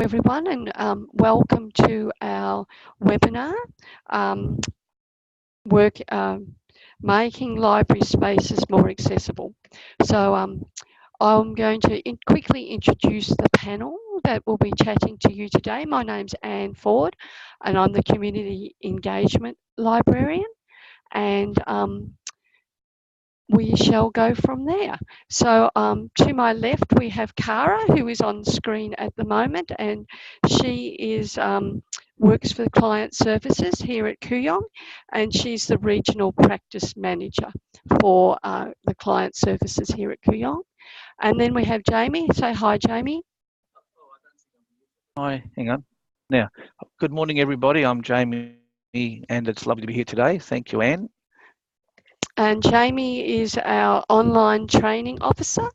everyone, and welcome to our webinar, Making Library Spaces More Accessible. So I'm going to quickly introduce the panel that will be chatting to you today. My name's Anne Ford, and I'm the Community Engagement Librarian, and we shall go from there. So to my left, we have Cara, who is on screen at the moment, and she is works for client services here at Kooyong, and she's the regional practice manager for the client services here at Kooyong. And then we have Jamie. Say hi, Jamie. Hi, hang on. Now, good morning, everybody. I'm Jamie, and it's lovely to be here today. Thank you, Anne. And Jamie is our online training officer,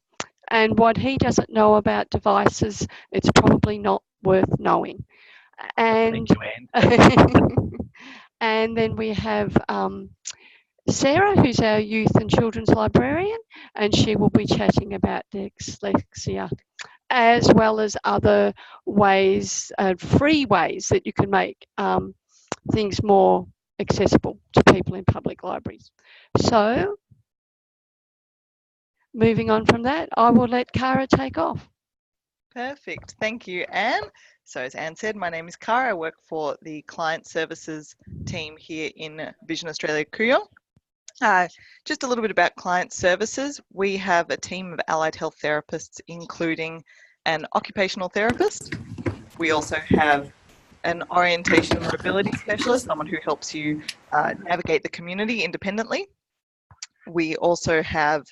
and what he doesn't know about devices, it's probably not worth knowing. And, thank you, Anne. and then we have Sara, who's our youth and children's librarian, and she will be chatting about dyslexia, as well as other ways, free ways that you can make things more accessible to people in public libraries. So, moving on from that, I will let Cara take off. Perfect. Thank you, Anne. So as Anne said, my name is Cara. I work for the client services team here in Vision Australia Kooyong. Just a little bit about client services. We have a team of allied health therapists, including an occupational therapist. We also have an orientation and mobility specialist, someone who helps you navigate the community independently. We also have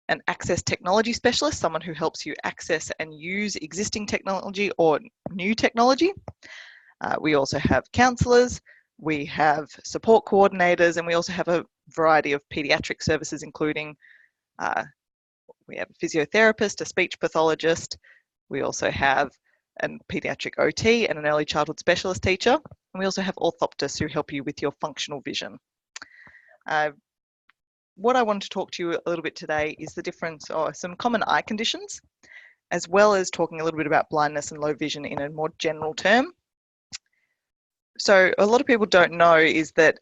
an access technology specialist, someone who helps you access and use existing technology or new technology. We also have counsellors, we have support coordinators, and we also have a variety of paediatric services, including we have a physiotherapist, a speech pathologist. We also have a paediatric OT and an early childhood specialist teacher. And we also have orthoptists who help you with your functional vision. What I want to talk to you a little bit today is the difference or some common eye conditions, as well as talking a little bit about blindness and low vision in a more general term. So a lot of people don't know is that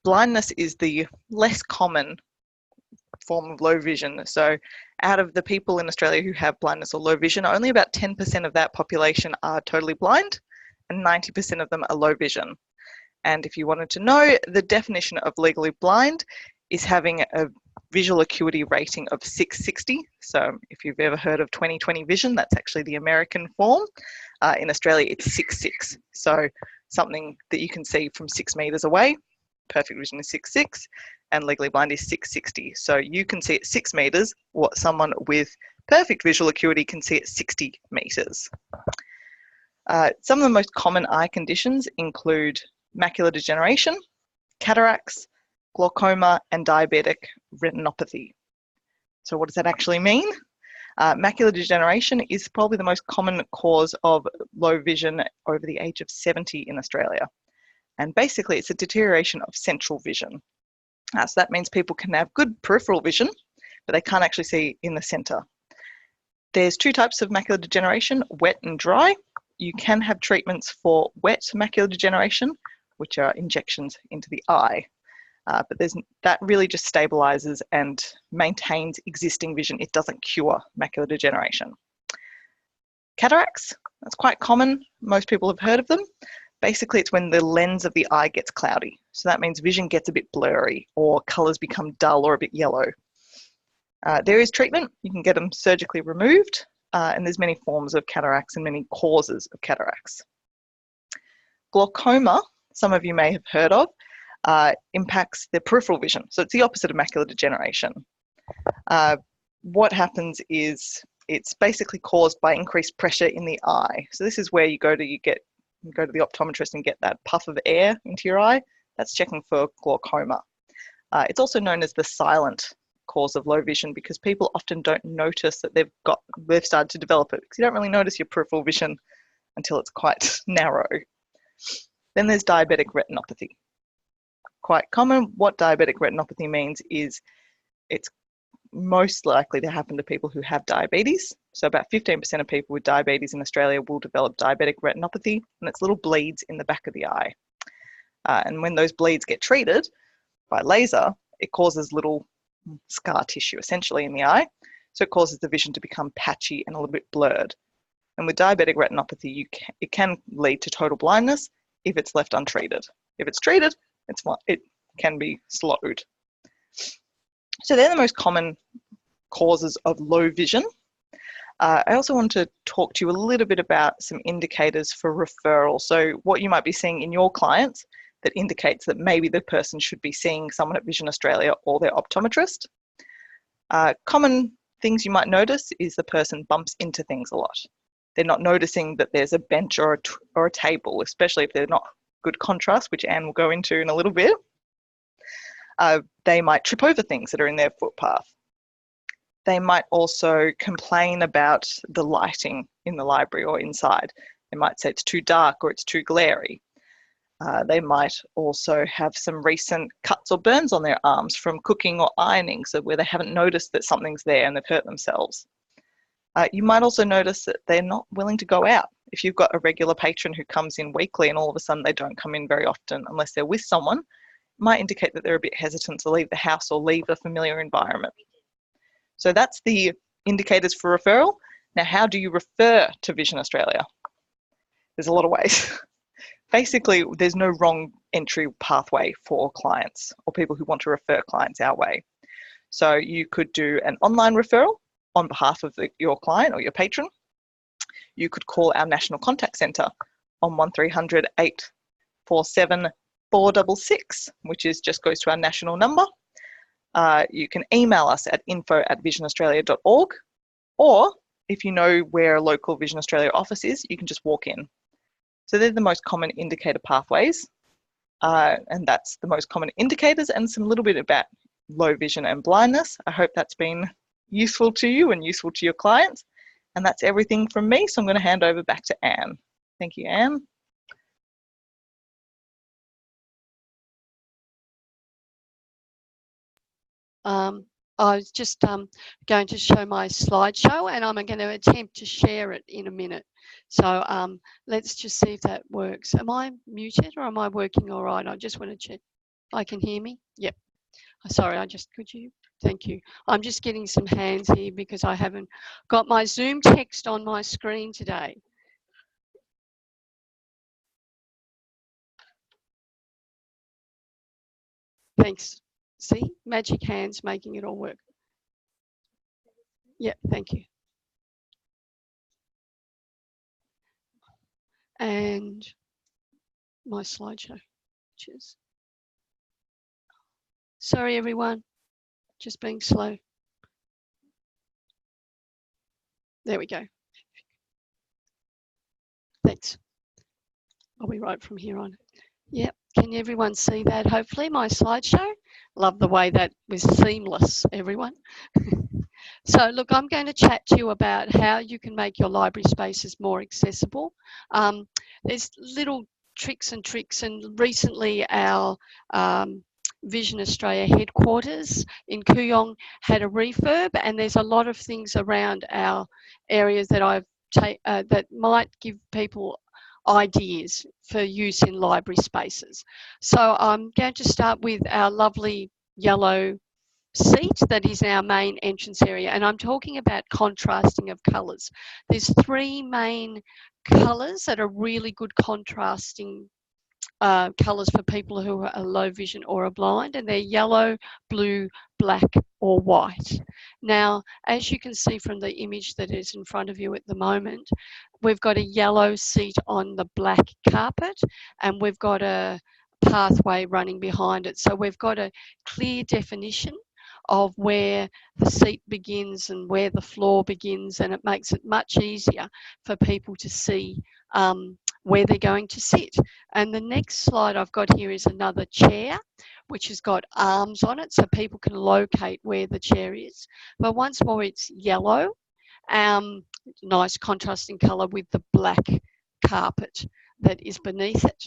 blindness is the less common form of low vision. So out of the people in Australia who have blindness or low vision, only about 10% of that population are totally blind and 90% of them are low vision. And if you wanted to know, the definition of legally blind is having a visual acuity rating of 660. So if you've ever heard of 20/20 vision, that's actually the American form. In Australia, it's 6.6. So something that you can see from 6 meters away. Perfect vision is 6.6 and legally blind is 660. So you can see at 6 meters what someone with perfect visual acuity can see at 60 meters. Some of the most common eye conditions include macular degeneration, cataracts, glaucoma, and diabetic retinopathy. So what does that actually mean? Macular degeneration is probably the most common cause of low vision over the age of 70 in Australia. And basically it's a deterioration of central vision. So that means people can have good peripheral vision, but they can't actually see in the center. There's two types of macular degeneration, wet and dry. You can have treatments for wet macular degeneration, which are injections into the eye. But that really just stabilizes and maintains existing vision. It doesn't cure macular degeneration. Cataracts, that's quite common. Most people have heard of them. Basically, it's when the lens of the eye gets cloudy. So that means vision gets a bit blurry or colors become dull or a bit yellow. There is treatment. You can get them surgically removed. And there's many forms of cataracts and many causes of cataracts. Glaucoma, some of you may have heard of, impacts the peripheral vision. So it's the opposite of macular degeneration. What happens is it's basically caused by increased pressure in the eye. So this is where you go to the optometrist and get that puff of air into your eye. That's checking for glaucoma. It's also known as the silent cause of low vision because people often don't notice that they've started to develop it because you don't really notice your peripheral vision until it's quite narrow. Then there's diabetic retinopathy. Quite common. What diabetic retinopathy means is it's most likely to happen to people who have diabetes. So about 15% of people with diabetes in Australia will develop diabetic retinopathy, and it's little bleeds in the back of the eye. And when those bleeds get treated by laser, it causes little scar tissue essentially in the eye. So it causes the vision to become patchy and a little bit blurred. And with diabetic retinopathy, it can lead to total blindness if it's left untreated. If it's treated, it can be slowed. So they're the most common causes of low vision. I also want to talk to you a little bit about some indicators for referral. So what you might be seeing in your clients that indicates that maybe the person should be seeing someone at Vision Australia or their optometrist. Common things you might notice is the person bumps into things a lot. They're not noticing that there's a bench or a table, especially if they're not good contrast, which Anne will go into in a little bit. They might trip over things that are in their footpath. They might also complain about the lighting in the library or inside. They might say it's too dark or it's too glary. They might also have some recent cuts or burns on their arms from cooking or ironing, so where they haven't noticed that something's there and they've hurt themselves. You might also notice that they're not willing to go out. If you've got a regular patron who comes in weekly and all of a sudden they don't come in very often unless they're with someone, it might indicate that they're a bit hesitant to leave the house or leave a familiar environment. So that's the indicators for referral. Now, how do you refer to Vision Australia? There's a lot of ways. Basically, there's no wrong entry pathway for clients or people who want to refer clients our way. So you could do an online referral on behalf of your client or your patron. You could call our National Contact Centre on 1300 847 466, which just goes to our national number. You can email us at info@visionaustralia.org, or if you know where a local Vision Australia office is, you can just walk in. So they're the most common indicator pathways, and that's the most common indicators and some little bit about low vision and blindness. I hope that's been useful to you and useful to your clients. And that's everything from me. So I'm going to hand over back to Anne. Thank you, Anne. I was just going to show my slideshow, and I'm going to attempt to share it in a minute. So let's just see if that works. Am I muted or am I working all right? I just want to check. I can hear me? Yep. Sorry, could you? Thank you. I'm just getting some hands here because I haven't got my Zoom text on my screen today. Thanks. See, magic hands making it all work. Yeah, thank you. And my slideshow. Sorry, everyone. Just being slow. There we go. Thanks. I'll be right from here on. Yep. Can everyone see that? Hopefully, my slideshow. Love the way that was seamless, everyone. So look, I'm going to chat to you about how you can make your library spaces more accessible. There's little tricks, and recently our Vision Australia headquarters in Kooyong had a refurb, and there's a lot of things around our areas that that might give people ideas for use in library spaces. So I'm going to start with our lovely yellow seat that is our main entrance area, and I'm talking about contrasting of colours. There's three main colours that are really good contrasting colours for people who are low vision or are blind, and they're yellow, blue, black or white. Now, as you can see from the image that is in front of you at the moment, we've got a yellow seat on the black carpet, and we've got a pathway running behind it. So we've got a clear definition of where the seat begins and where the floor begins, and it makes it much easier for people to see where they're going to sit. And the next slide I've got here is another chair, which has got arms on it so people can locate where the chair is. But once more, it's yellow, nice contrasting colour with the black carpet that is beneath it.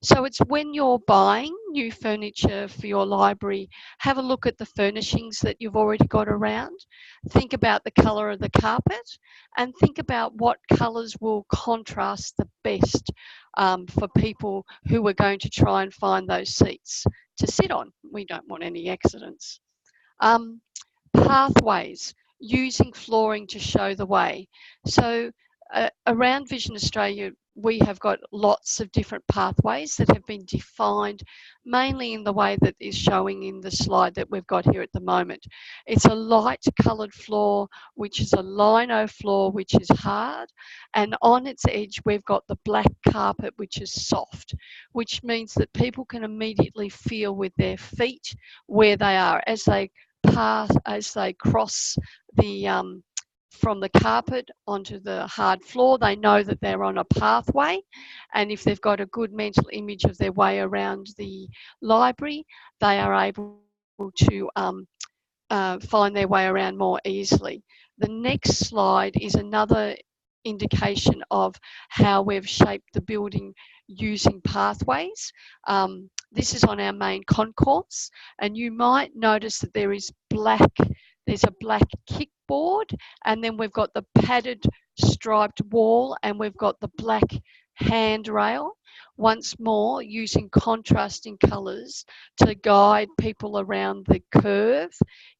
So it's when you're buying new furniture for your library, have a look at the furnishings that you've already got around. Think about the colour of the carpet and think about what colours will contrast the best for people who are going to try and find those seats to sit on. We don't want any accidents. Pathways, using flooring to show the way. So around Vision Australia, we have got lots of different pathways that have been defined mainly in the way that is showing in the slide that we've got here at the moment. It's a light coloured floor, which is a lino floor, which is hard, and on its edge we've got the black carpet, which is soft, which means that people can immediately feel with their feet where they are as they cross the from the carpet onto the hard floor. They know that they're on a pathway, and if they've got a good mental image of their way around the library, they are able to find their way around more easily. The next slide is another indication of how we've shaped the building using pathways. This is on our main concourse, and you might notice that there's a black kickboard, and then we've got the padded striped wall, and we've got the black handrail, once more using contrasting colours to guide people around the curve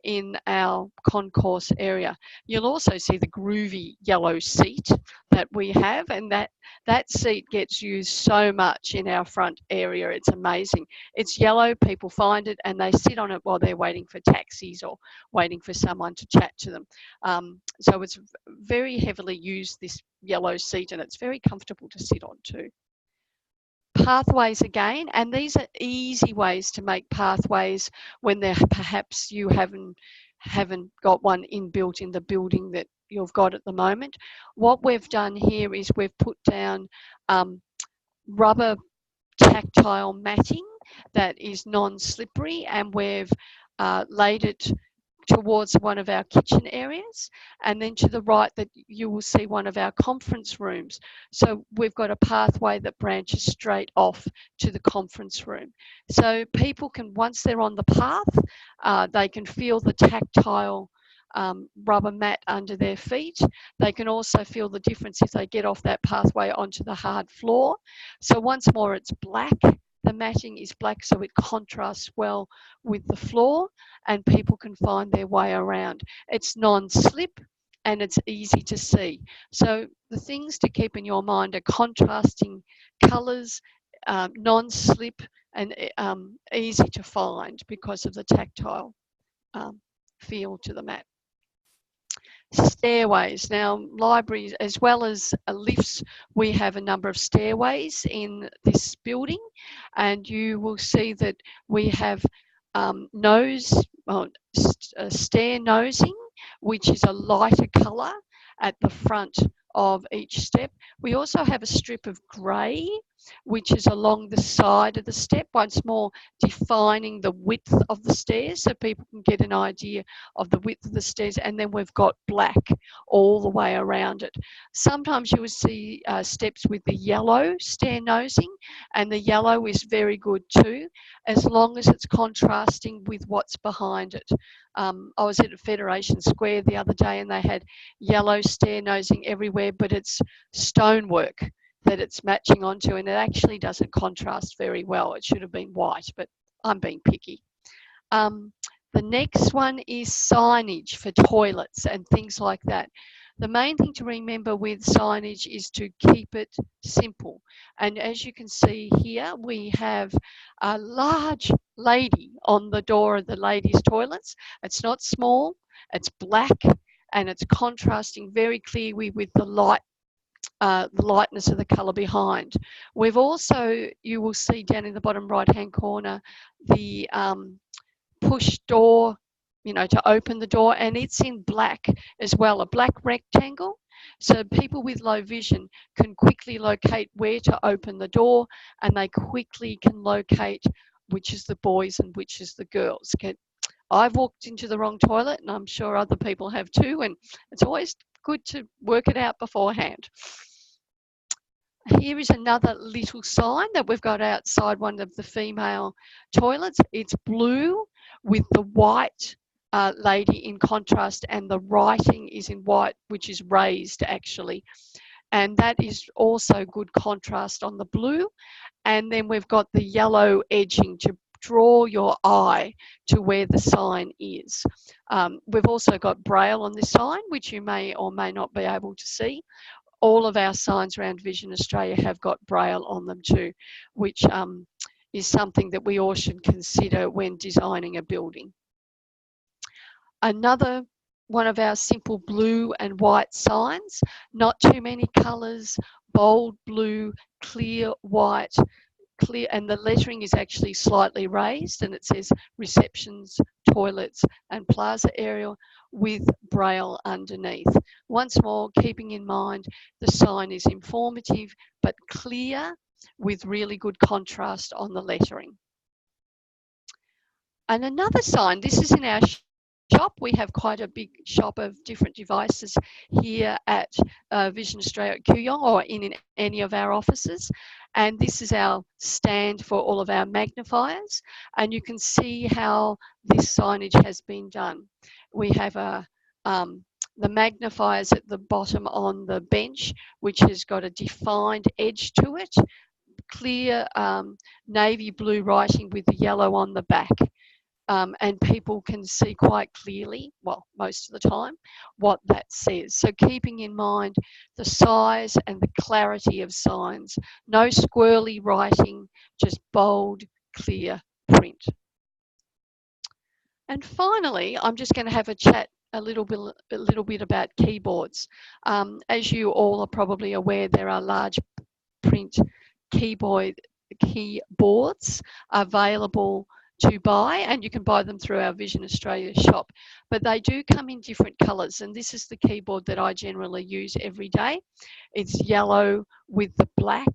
in our concourse area. You'll also see the groovy yellow seat that we have, and that seat gets used so much in our front area. It's amazing. It's yellow, people find it and they sit on it while they're waiting for taxis or waiting for someone to chat to them. So it's very heavily used, this yellow seat, and it's very comfortable to sit on too. Pathways again, and these are easy ways to make pathways when perhaps you haven't got one inbuilt in the building that you've got at the moment. What we've done here is we've put down rubber tactile matting that is non-slippery, and we've laid it towards one of our kitchen areas, and then to the right that you will see one of our conference rooms. So we've got a pathway that branches straight off to the conference room. So people can, once they're on the path, they can feel the tactile rubber mat under their feet. They can also feel the difference if they get off that pathway onto the hard floor. So once more, it's black. The matting is black, so it contrasts well with the floor, and people can find their way around. It's non-slip and it's easy to see. So the things to keep in your mind are contrasting colours, non-slip, and easy to find because of the tactile feel to the mat. Stairways. Now, libraries as well as lifts, we have a number of stairways in this building, and you will see that we have stair nosing, which is a lighter colour at the front of each step. We also have a strip of grey, which is along the side of the step, once more defining the width of the stairs so people can get an idea of the width of the stairs. And then we've got black all the way around it. Sometimes you will see steps with the yellow stair nosing, and the yellow is very good too, as long as it's contrasting with what's behind it. I was at Federation Square the other day and they had yellow stair nosing everywhere, but it's stonework that it's matching onto, and it actually doesn't contrast very well. It should have been white, but I'm being picky. The next one is signage for toilets and things like that. The main thing to remember with signage is to keep it simple. And as you can see here, we have a large lady on the door of the ladies' toilets. It's not small, it's black, and it's contrasting very clearly with the lightness of the colour behind. We've also, you will see down in the bottom right-hand corner, the push door, to open the door, and it's in black as well, a black rectangle. So people with low vision can quickly locate where to open the door, and they quickly can locate which is the boys and which is the girls. I've walked into the wrong toilet, and I'm sure other people have too, and it's always good to work it out beforehand. Here is another little sign that we've got outside one of the female toilets. It's blue with the white lady in contrast, and the writing is in white, which is raised actually. And that is also good contrast on the blue. And then we've got the yellow edging to draw your eye to where the sign is. We've also got Braille on this sign, which you may or may not be able to see. All of our signs around Vision Australia have got Braille on them too, which is something that we all should consider when designing a building. Another one of our simple blue and white signs, not too many colours, bold blue, clear white, clear, and the lettering is actually slightly raised, and it says receptions, toilets and plaza area with Braille underneath. Once more, keeping in mind the sign is informative but clear with really good contrast on the lettering. And another sign, this is in our shop. We have quite a big shop of different devices here at Vision Australia at Kooyong, or in any of our offices. And this is our stand for all of our magnifiers. And you can see how this signage has been done. We have the magnifiers at the bottom on the bench, which has got a defined edge to it, clear navy blue writing with the yellow on the back. And people can see quite clearly, well, most of the time, what that says. So keeping in mind the size and the clarity of signs. No squirrely writing, just bold, clear print. And finally, I'm just going to have a chat a little bit about keyboards. As you all are probably aware, there are large print keyboards available to buy, and you can buy them through our Vision Australia shop. But they do come in different colours, and this is the keyboard that I generally use every day. It's yellow with the black.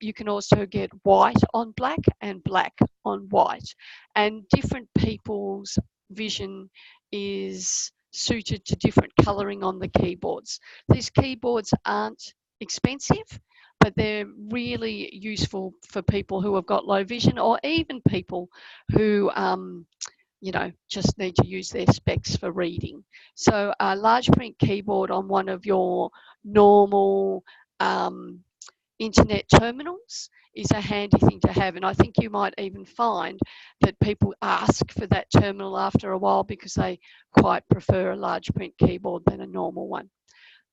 You can also get white on black and black on white. And different people's vision is suited to different colouring on the keyboards. These keyboards aren't expensive, but they're really useful for people who have got low vision, or even people who you know, just need to use their specs for reading. So a large print keyboard on one of your normal internet terminals is a handy thing to have. And I think you might even find that people ask for that terminal after a while because they quite prefer a large print keyboard than a normal one.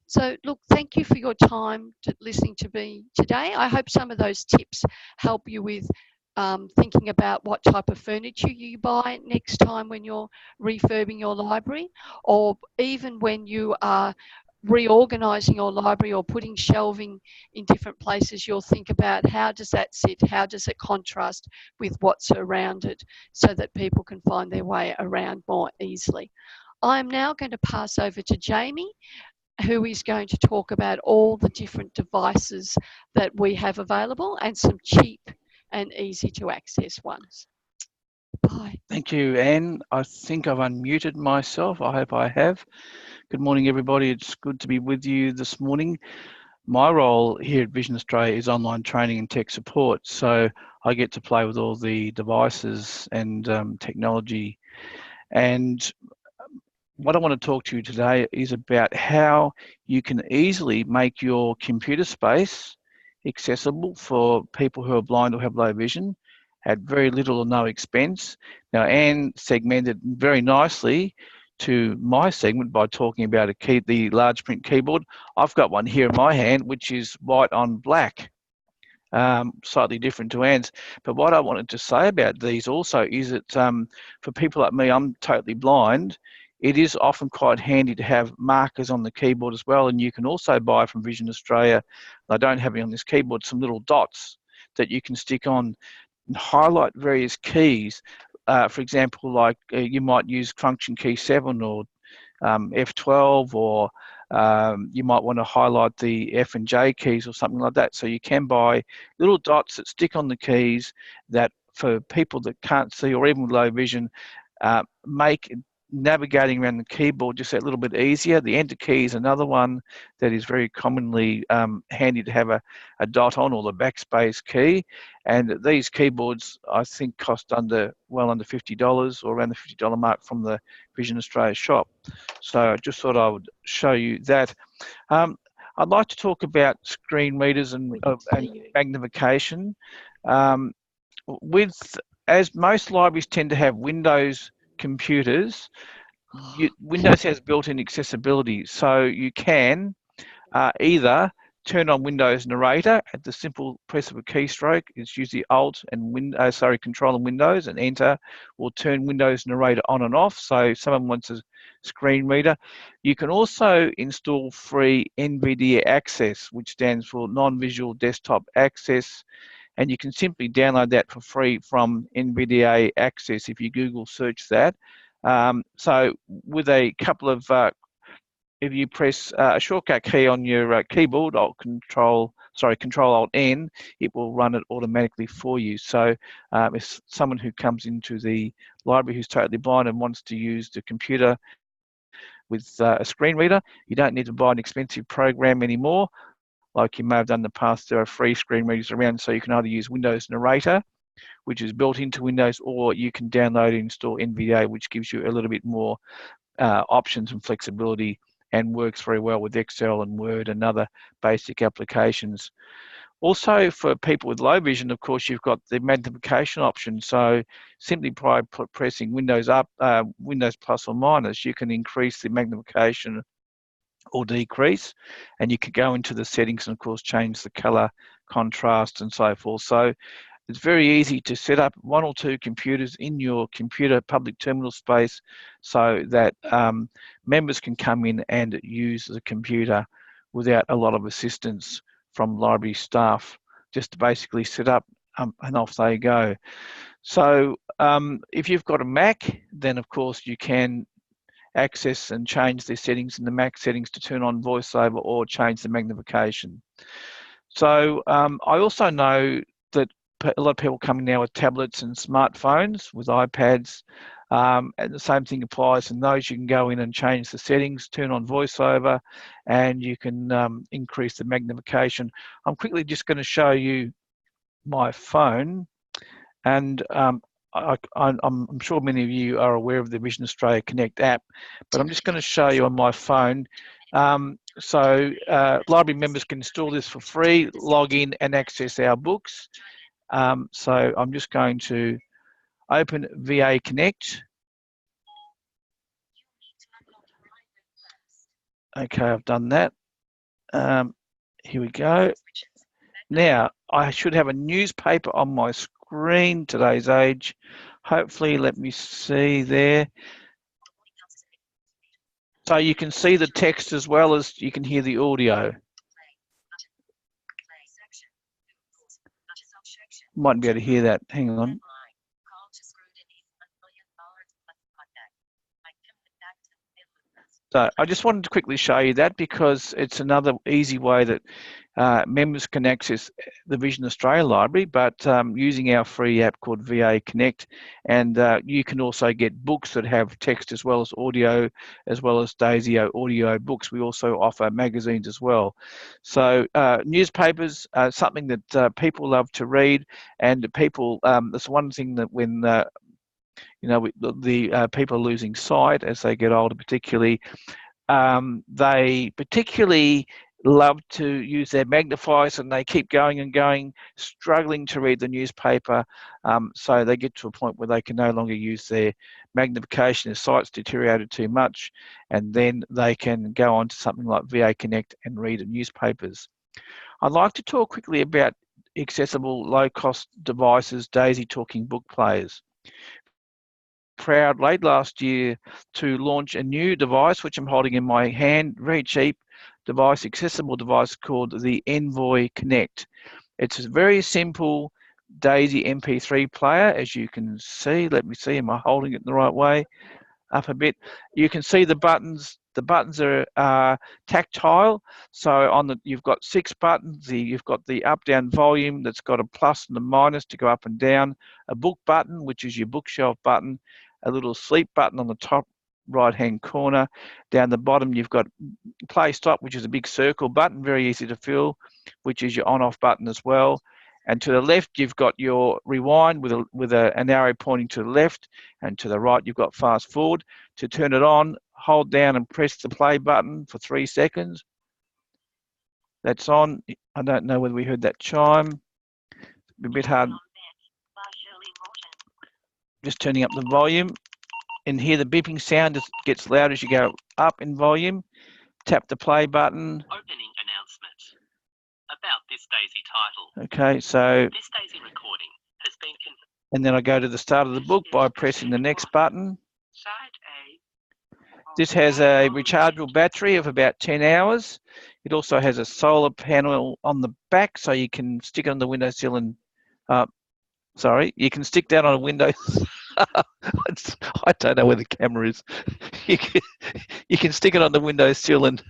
So look, thank you for your time listening to me today. I hope some of those tips help you with thinking about what type of furniture you buy next time when you're refurbing your library, or even when you are reorganising your library or putting shelving in different places. You'll think about, how does that sit? How does it contrast with what's around it, so that people can find their way around more easily. I'm now going to pass over to Jamie, who is going to talk about all the different devices that we have available and some cheap and easy to access ones. Bye. Thank you, Anne. I think I've unmuted myself. I hope I have. Good morning, everybody. It's good to be with you this morning. My role here at Vision Australia is online training and tech support, so I get to play with all the devices and technology. And what I want to talk to you today is about how you can easily make your computer space accessible for people who are blind or have low vision at very little or no expense. Now, Anne segmented very nicely to my segment by talking about the large print keyboard. I've got one here in my hand, which is white on black, slightly different to Anne's. But what I wanted to say about these also is that for people like me, I'm totally blind. It is often quite handy to have markers on the keyboard as well. And you can also buy from Vision Australia, I don't have it on this keyboard, some little dots that you can stick on and highlight various keys. For example, like you might use function key 7 or F12, or you might want to highlight the F and J keys or something like that. So you can buy little dots that stick on the keys that, for people that can't see or even with low vision, make navigating around the keyboard just that little bit easier. The enter key is another one that is very commonly handy to have a dot on, or the backspace key. And these keyboards, I think, cost well under $50, or around the $50 mark from the Vision Australia shop. So I just thought I would show you that. I'd like to talk about screen readers and magnification. As most libraries tend to have Windows computers, Windows has built-in accessibility, so you can either turn on Windows Narrator at the simple press of a keystroke. It's usually Alt and Control and Windows, and Enter will turn Windows Narrator on and off. So if someone wants a screen reader, you can also install free NVDA Access, which stands for Non-Visual Desktop Access. And you can simply download that for free from NVDA Access if you Google search that. So with a couple of, if you press a shortcut key on your keyboard, Control Alt N, it will run it automatically for you. So if someone who comes into the library who's totally blind and wants to use the computer with a screen reader, you don't need to buy an expensive program anymore. Like you may have done in the past, there are free screen readers around, so you can either use Windows Narrator, which is built into Windows, or you can download and install NVDA, which gives you a little bit more options and flexibility, and works very well with Excel and Word and other basic applications. Also, for people with low vision, of course, you've got the magnification option. So simply by pressing Windows plus or minus, you can increase the magnification or decrease, and you can go into the settings and of course change the color, contrast and so forth. So it's very easy to set up one or two computers in your computer public terminal space so that members can come in and use the computer without a lot of assistance from library staff, just to basically set up and off they go. So if you've got a Mac, then of course you can access and change the settings in the Mac settings to turn on VoiceOver or change the magnification. So I also know that a lot of people coming now with tablets and smartphones, with iPads, and the same thing applies in those. You can go in and change the settings, turn on VoiceOver, and you can increase the magnification. I'm quickly just going to show you my phone, and I'm sure many of you are aware of the Vision Australia Connect app, but I'm just going to show you on my phone. So library members can install this for free, log in and access our books. So I'm just going to open VA Connect. Okay, I've done that. Here we go. Now, I should have a newspaper on my screen, Today's Age. Hopefully, let me see there. So you can see the text as well as you can hear the audio. Mightn't be able to hear that. Hang on. So I just wanted to quickly show you that because it's another easy way that members can access the Vision Australia Library, but using our free app called VA Connect. And you can also get books that have text as well as audio, as well as Daisy audio books. We also offer magazines as well. So newspapers are something that people love to read, and people, that's one thing that when you know, the people are losing sight as they get older, particularly. They particularly love to use their magnifiers, and they keep going and going, struggling to read the newspaper. So they get to a point where they can no longer use their magnification. Their sight's deteriorated too much, and then they can go on to something like VA Connect and read newspapers. I'd like to talk quickly about accessible low-cost devices, Daisy talking book players. Proud late last year to launch a new device, which I'm holding in my hand, very cheap device, accessible device called the Envoy Connect. It's a very simple Daisy MP3 player, as you can see. Let me see, am I holding it in the right way? Up a bit. You can see the buttons. The buttons are tactile. So on the, you've got 6 buttons. You've got the up-down volume that's got a plus and a minus to go up and down. A book button, which is your bookshelf button. A little sleep button on the top right hand corner. Down the bottom you've got play stop, which is a big circle button, very easy to fill, which is your on off button as well. And to the left you've got your rewind with an arrow pointing to the left, and to the right you've got fast forward. To turn it on, hold down and press the play button for 3 seconds. That's on. I don't know whether we heard that chime. A bit hard. Just turning up the volume, and hear the beeping sound gets loud as you go up in volume. Tap the play button. Opening announcement about this Daisy title. Okay, so This Daisy recording has been and then I go to the start of the book by pressing the next button. Side A. This has a rechargeable battery of about 10 hours. It also has a solar panel on the back, so you can stick it on the windowsill and, you can stick that on a window. I don't know where the camera is. You can stick it on the windowsill and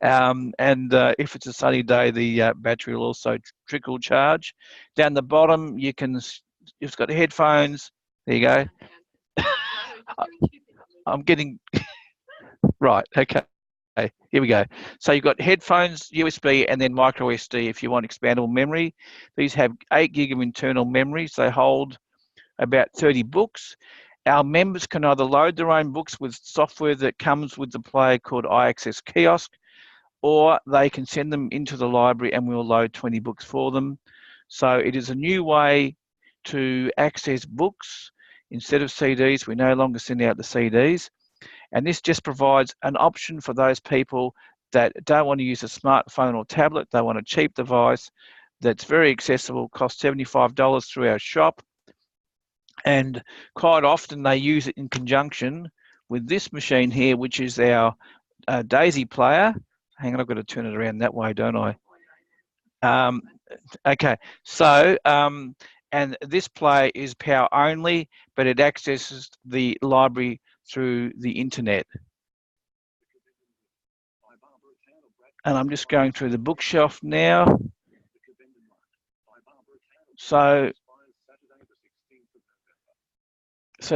if it's a sunny day, the battery will also trickle charge. Down the bottom, it's got headphones. There you go. I'm getting right. Okay. Here we go. So you've got headphones, USB, and then micro SD if you want expandable memory. These have 8 gig of internal memory. So they hold about 30 books. Our members can either load their own books with software that comes with the player called iAccess Kiosk, or they can send them into the library and we'll load 20 books for them. So it is a new way to access books. Instead of CDs, we no longer send out the CDs. And this just provides an option for those people that don't want to use a smartphone or tablet. They want a cheap device that's very accessible, costs $75 through our shop. And quite often they use it in conjunction with this machine here, which is our Daisy player. Hang on, I've got to turn it around that way, don't I? Okay, so, and this player is power only, but it accesses the library through the internet. And I'm just going through the bookshelf now. So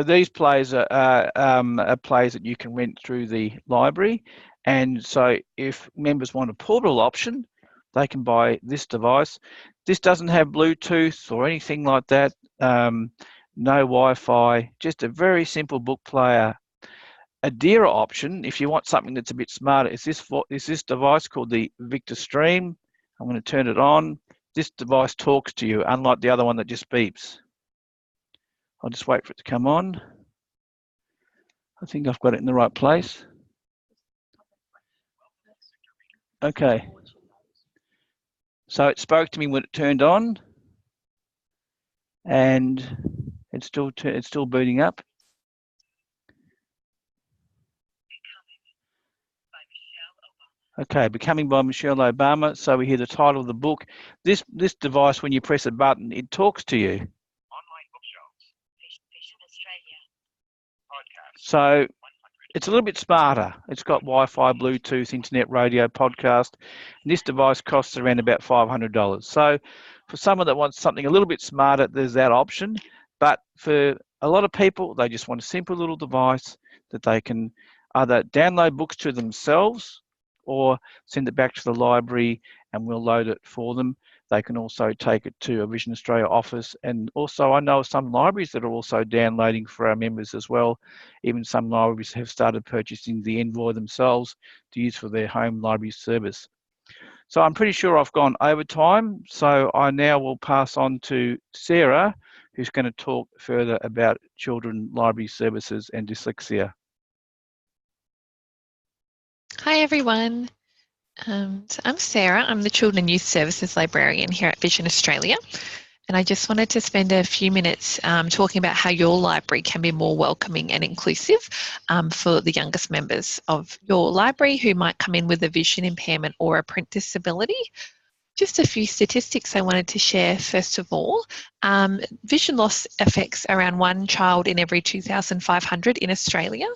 these plays are plays that you can rent through the library. And so if members want a portable option, they can buy this device. This doesn't have Bluetooth or anything like that. No Wi-Fi, just a very simple book player. A dearer option, if you want something that's a bit smarter, is this device called the Victor Stream. I'm going to turn it on. This device talks to you, unlike the other one that just beeps. I'll just wait for it to come on. I think I've got it in the right place. Okay. So it spoke to me when it turned on, and it's still booting up. Okay, Becoming by Michelle Obama. So we hear the title of the book. This device, when you press a button, it talks to you. Online bookshelves. Vision Australia. Podcast. So it's a little bit smarter. It's got Wi-Fi, Bluetooth, internet, radio, podcast. And this device costs around about $500. So for someone that wants something a little bit smarter, there's that option. But for a lot of people, they just want a simple little device that they can either download books to themselves or send it back to the library and we'll load it for them. They can also take it to a Vision Australia office. And also I know some libraries that are also downloading for our members as well. Even some libraries have started purchasing the Envoy themselves to use for their home library service. So I'm pretty sure I've gone over time. So I now will pass on to Sarah, who's going to talk further about children library services and dyslexia. Hi everyone, so I'm Sarah. I'm the Children and Youth Services Librarian here at Vision Australia, and I just wanted to spend a few minutes talking about how your library can be more welcoming and inclusive for the youngest members of your library who might come in with a vision impairment or a print disability. Just a few statistics I wanted to share first of all. Vision loss affects around 1 child in every 2,500 in Australia.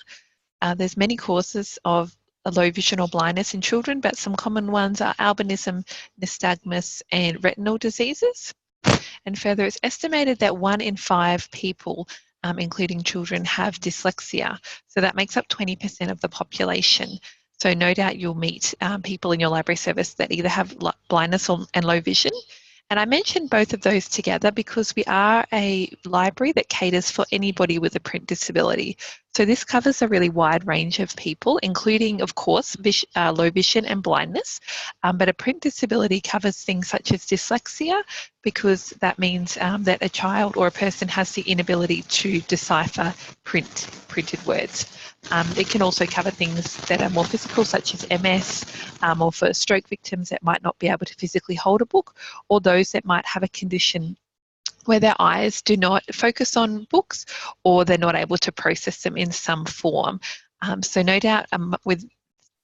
There's many causes of low vision or blindness in children, but some common ones are albinism, nystagmus, and retinal diseases. And further, it's estimated that 1 in 5 people including children, have dyslexia. So that makes up 20% of the population. So no doubt you'll meet people in your library service that either have blindness and low vision. And I mentioned both of those together because we are a library that caters for anybody with a print disability. So this covers a really wide range of people, including, of course, low vision and blindness. But a print disability covers things such as dyslexia, because that means that a child or a person has the inability to decipher printed words. It can also cover things that are more physical, such as MS, or for stroke victims that might not be able to physically hold a book, or those that might have a condition where their eyes do not focus on books, or they're not able to process them in some form. So no doubt with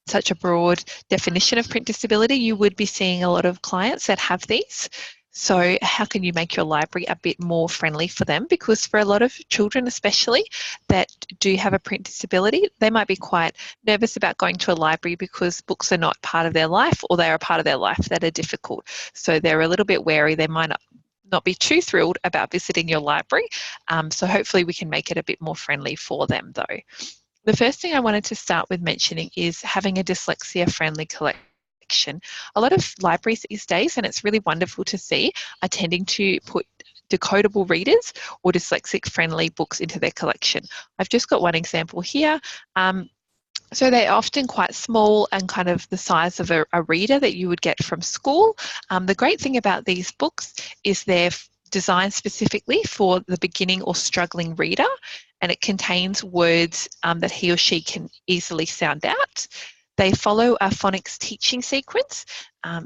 such a broad definition of print disability, you would be seeing a lot of clients that have these. So how can you make your library a bit more friendly for them? Because for a lot of children especially that do have a print disability, they might be quite nervous about going to a library because books are not part of their life, or they are a part of their life that are difficult. So they're a little bit wary. They might not be too thrilled about visiting your library. So hopefully we can make it a bit more friendly for them though. The first thing I wanted to start with mentioning is having a dyslexia-friendly collection. A lot of libraries these days, and it's really wonderful to see, are tending to put decodable readers or dyslexic-friendly books into their collection. I've just got one example here. So they're often quite small and kind of the size of a reader that you would get from school. The great thing about these books is they're designed specifically for the beginning or struggling reader, and it contains words that he or she can easily sound out. They follow a phonics teaching sequence,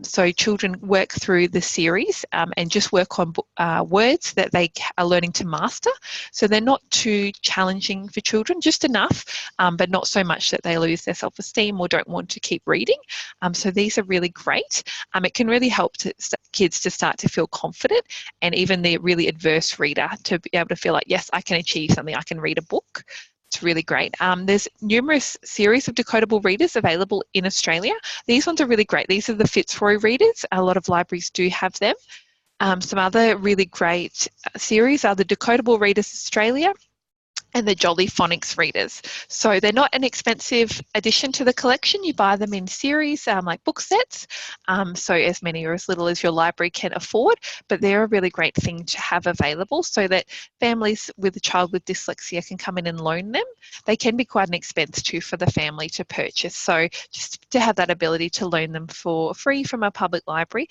so children work through the series and just work on words that they are learning to master. So they're not too challenging for children, just enough, but not so much that they lose their self-esteem or don't want to keep reading. So these are really great. It can really help kids to start to feel confident, and even the really adverse reader to be able to feel like, yes, I can achieve something, I can read a book. It's really great. There's numerous series of decodable readers available in Australia. These ones are really great. These are the Fitzroy readers. A lot of libraries do have them. Some other really great series are the Decodable Readers Australia and the Jolly Phonics readers. So they're not an expensive addition to the collection. You buy them in series, like book sets, so as many or as little as your library can afford, but they're a really great thing to have available so that families with a child with dyslexia can come in and loan them. They can be quite an expense too for the family to purchase, so just to have that ability to loan them for free from a public library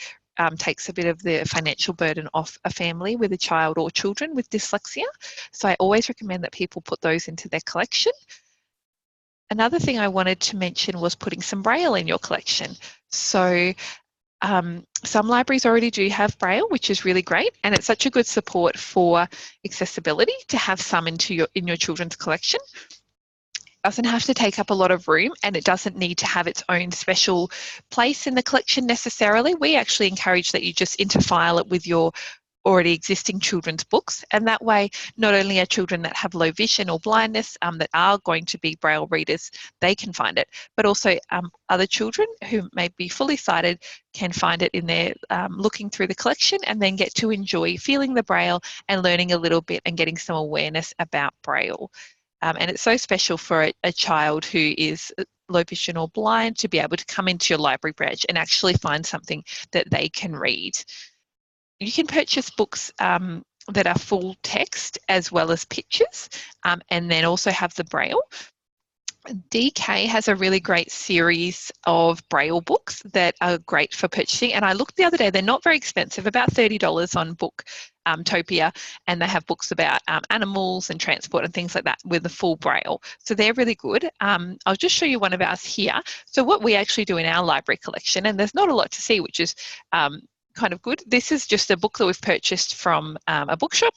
takes a bit of the financial burden off a family with a child or children with dyslexia. So I always recommend that people put those into their collection. Another thing I wanted to mention was putting some Braille in your collection. So some libraries already do have Braille, which is really great, and it's such a good support for accessibility to have some in your children's collection. Doesn't have to take up a lot of room, and it doesn't need to have its own special place in the collection necessarily. We actually encourage that you just interfile it with your already existing children's books, and that way not only are children that have low vision or blindness that are going to be Braille readers, they can find it, but also other children who may be fully sighted can find it in there looking through the collection, and then get to enjoy feeling the Braille and learning a little bit and getting some awareness about Braille. And it's so special for a child who is low vision or blind to be able to come into your library branch and actually find something that they can read. You can purchase books that are full text as well as pictures, and then also have the Braille. DK has a really great series of Braille books that are great for purchasing, and I looked the other day, they're not very expensive, about $30 on Booktopia, and they have books about animals and transport and things like that with the full Braille. So they're really good. I'll just show you one of ours here. So what we actually do in our library collection, and there's not a lot to see, which is kind of good. This is just a book that we've purchased from a bookshop.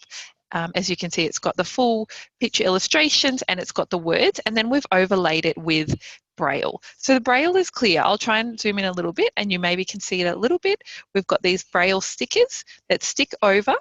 As you can see, it's got the full picture illustrations and it's got the words, and then we've overlaid it with Braille. So the Braille is clear. I'll try and zoom in a little bit and you maybe can see it a little bit. We've got these Braille stickers that stick over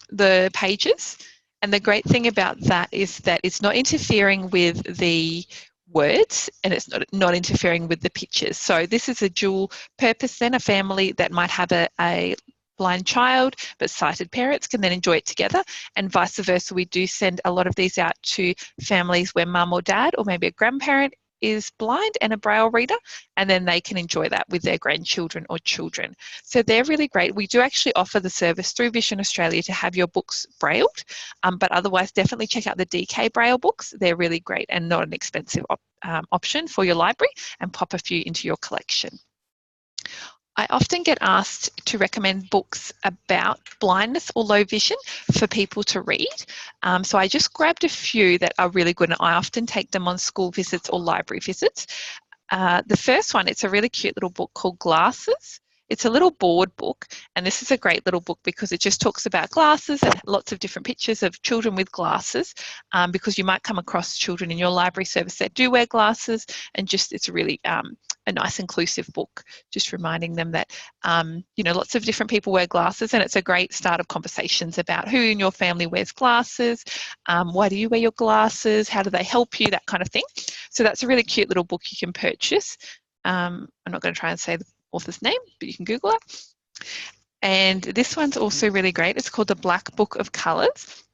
the pages, and the great thing about that is that it's not interfering with the words, and it's not interfering with the pictures. So this is a dual purpose then, a family that might have a blind child, but sighted parents can then enjoy it together, and vice versa. We do send a lot of these out to families where mum or dad or maybe a grandparent is blind and a Braille reader, and then they can enjoy that with their grandchildren or children. So they're really great. We do actually offer the service through Vision Australia to have your books brailled, but otherwise definitely check out the DK Braille books. They're really great and not an expensive option for your library, and pop a few into your collection. I often get asked to recommend books about blindness or low vision for people to read. So I just grabbed a few that are really good, and I often take them on school visits or library visits. The first one, it's a really cute little book called Glasses. It's a little board book, and this is a great little book because it just talks about glasses and lots of different pictures of children with glasses, because you might come across children in your library service that do wear glasses, and just it's really a nice inclusive book, just reminding them that you know, lots of different people wear glasses, and it's a great start of conversations about who in your family wears glasses, why do you wear your glasses, how do they help you, that kind of thing. So that's a really cute little book you can purchase. I'm not going to try and say the author's name, but you can Google it. And this one's also really great. It's called The Black Book of Colours.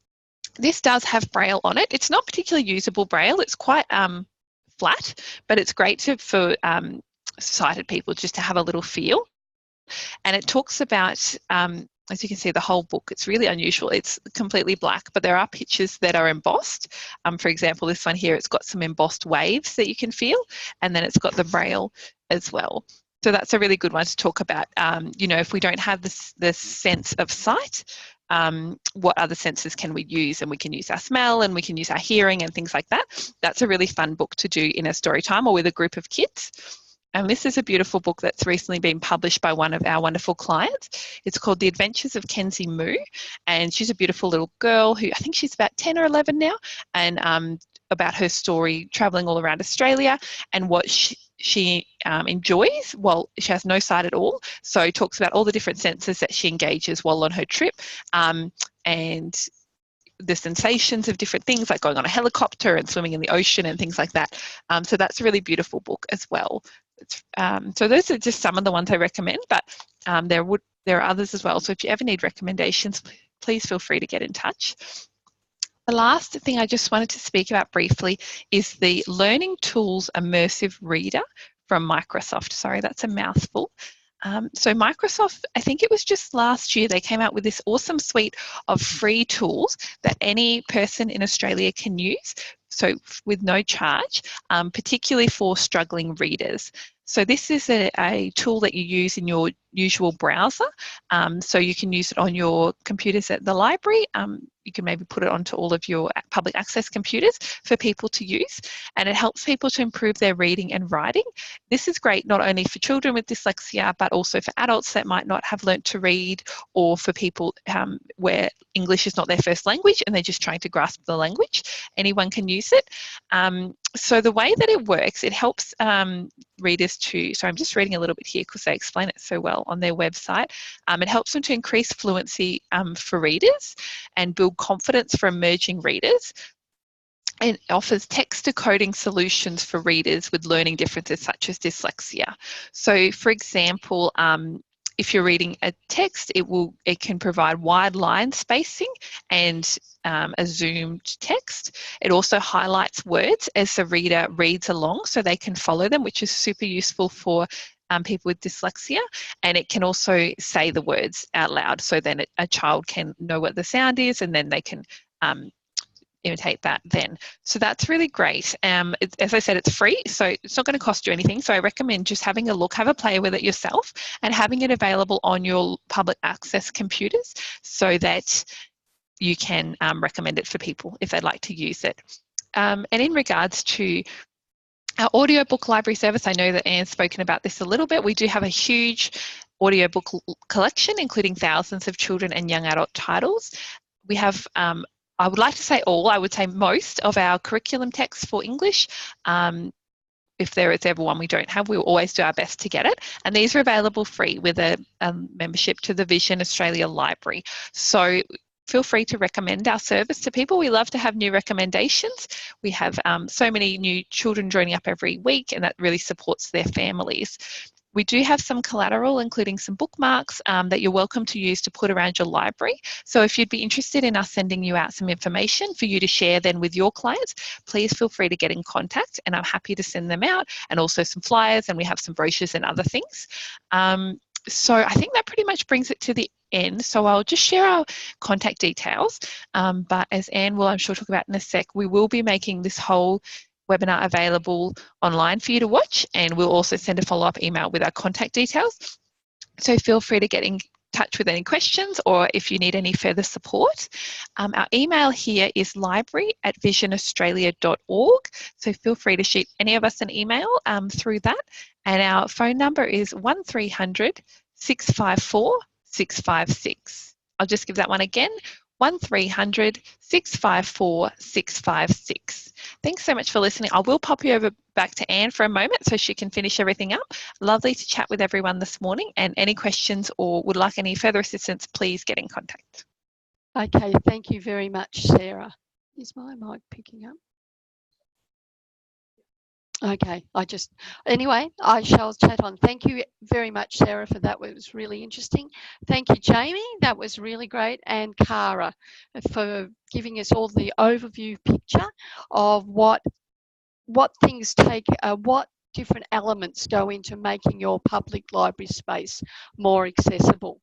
This does have Braille on it. It's not particularly usable Braille. It's quite flat, but it's great for sighted people just to have a little feel. And it talks about, as you can see, the whole book. It's really unusual. It's completely black, but there are pictures that are embossed. For example, this one here, it's got some embossed waves that you can feel, and then it's got the Braille as well. So that's a really good one to talk about. You know, if we don't have this sense of sight, what other senses can we use? And we can use our smell, and we can use our hearing and things like that. That's a really fun book to do in a story time or with a group of kids. And this is a beautiful book that's recently been published by one of our wonderful clients. It's called The Adventures of Kenzie Moo, and she's a beautiful little girl who, I think she's about 10 or 11 now, and about her story traveling all around Australia and what she enjoys while she has no sight at all. So it talks about all the different senses that she engages while on her trip, and the sensations of different things like going on a helicopter and swimming in the ocean and things like that. So that's a really beautiful book as well. So those are just some of the ones I recommend, but there are others as well. So if you ever need recommendations, please feel free to get in touch. The last thing I just wanted to speak about briefly is the Learning Tools Immersive Reader from Microsoft. Sorry, that's a mouthful. So Microsoft, I think it was just last year, they came out with this awesome suite of free tools that any person in Australia can use, so with no charge, particularly for struggling readers. So this is a tool that you use in your usual browser. So you can use it on your computers at the library. You can maybe put it onto all of your public access computers for people to use, and it helps people to improve their reading and writing. This is great not only for children with dyslexia, but also for adults that might not have learnt to read, or for people where English is not their first language and they're just trying to grasp the language. Anyone can use it. So the way that it works, it helps readers to, so I'm just reading a little bit here because they explain it so well on their website. It helps them to increase fluency for readers and build confidence for emerging readers. It offers text decoding solutions for readers with learning differences such as dyslexia. So for example, if you're reading a text, it can provide wide line spacing and a zoomed text. It also highlights words as the reader reads along so they can follow them, which is super useful for people with dyslexia. And it can also say the words out loud, so then a child can know what the sound is, and then they can imitate that then. So that's really great. As I said, it's free, so it's not going to cost you anything. So I recommend just having a look, have a play with it yourself, and having it available on your public access computers so that you can recommend it for people if they'd like to use it. And in regards to our audiobook library service, I know that Anne's spoken about this a little bit. We do have a huge audiobook collection, including thousands of children and young adult titles. We have I would like to say all, I would say most of our curriculum texts for English. If there is ever one we don't have, we will always do our best to get it. And these are available free with a membership to the Vision Australia Library. So feel free to recommend our service to people. We love to have new recommendations. We have so many new children joining up every week, and that really supports their families. We do have some collateral, including some bookmarks that you're welcome to use to put around your library. So if you'd be interested in us sending you out some information for you to share then with your clients, please feel free to get in contact, and I'm happy to send them out, and also some flyers, and we have some brochures and other things. So I think that pretty much brings it to the end. So I'll just share our contact details. But as Anne will, I'm sure, talk about in a sec, we will be making this whole webinar available online for you to watch, and we'll also send a follow-up email with our contact details. So feel free to get in touch with any questions or if you need any further support. Our email here is library@visionaustralia.org. So feel free to shoot any of us an email through that. And our phone number is 1300 654 656. I'll just give that one again, 1300 654 656. Thanks so much for listening. I will pop you over back to Anne for a moment so she can finish everything up. Lovely to chat with everyone this morning, and any questions or would like any further assistance, please get in contact. Okay, thank you very much, Sarah. Is my mic picking up? Okay, anyway, I shall chat on. Thank you very much, Sarah, for that. It was really interesting. Thank you, Jamie. That was really great. And Cara for giving us all the overview picture of what things take, what different elements go into making your public library space more accessible.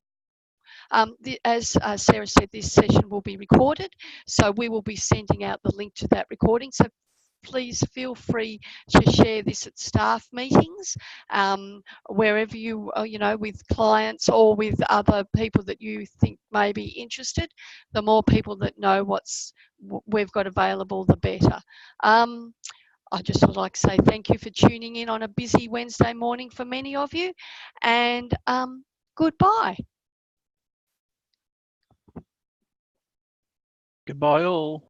As Sarah said, this session will be recorded, so we will be sending out the link to that recording. So please feel free to share this at staff meetings, wherever you know, with clients or with other people that you think may be interested. The more people that know we've got available, the better. I just would like to say thank you for tuning in on a busy Wednesday morning for many of you, and goodbye. Goodbye all.